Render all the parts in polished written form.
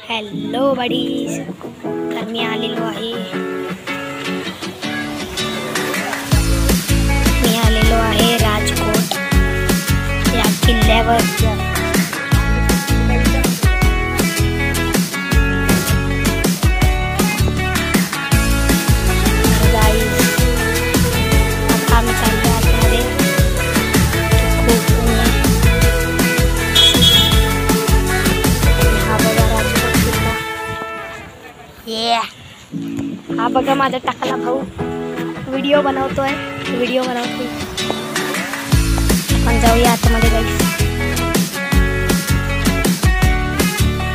Hello buddies, तर मी आलेलो आहे राजकोट या किल्ल्यावर। हा बघा माझा टाकला भाऊ व्हिडिओ बनवतोय, आपण जाऊया आतमध्ये गाईस।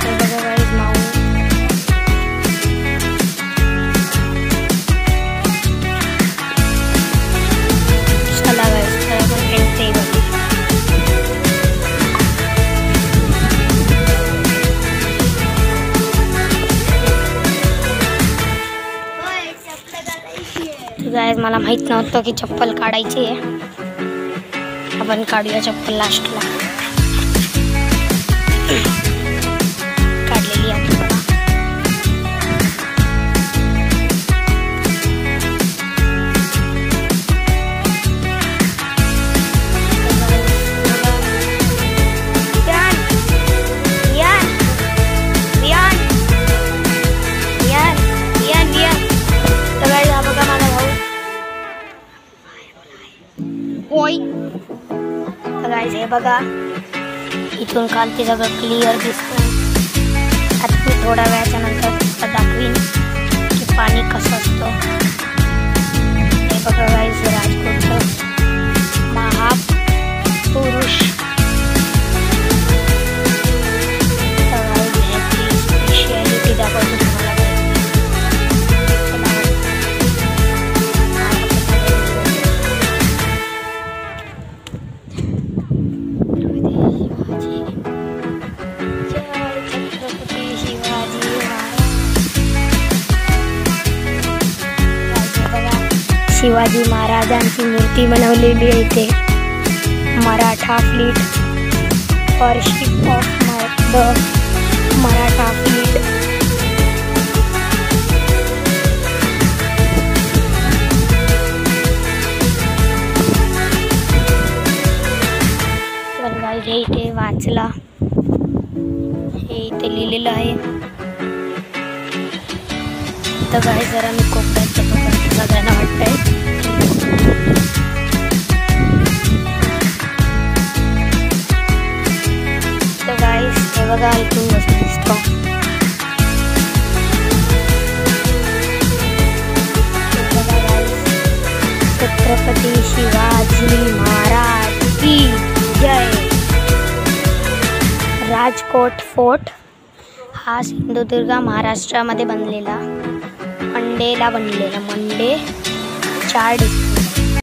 बघा गाईस माऊ चला गाईस, तर आपण एंट्री करू। गाइस मला माहित नव्हतं की चप्पल काढायची आहे, आपण काढूया चप्पल लास्टला। काढलेली आहे बघा। गाइस हे बघा, इथून खालती सगळं क्लिअर दिसतंय। आता मी थोड्या वेळाच्या नंतर दाखवीन की पाणी कसं असतं। हे बघा गाइस, राजकोटचं महापुरुष ह्याची स्पेशालिटी दाखवतो तुम्हाला। शिवाजी महाराजांची मूर्ती बनवलेली आहे इथे। मराठा फ्लीट और ship of the Maratha fleet. तर गाइस हे इथे वाचला, हे इथे लिहिलेलं आहे। तर गाइस जरा मी कोपऱ्यात सगळ्यांना वाटतंय तर गाइस हे बघा, इथून मस्त दिसतो। छत्रपती शिवाजी महाराज की जय। राजकोट फोर्ट हा सिंधुदुर्ग महाराष्ट्रामध्ये बनलेला, मंडे 4 डिसेंबर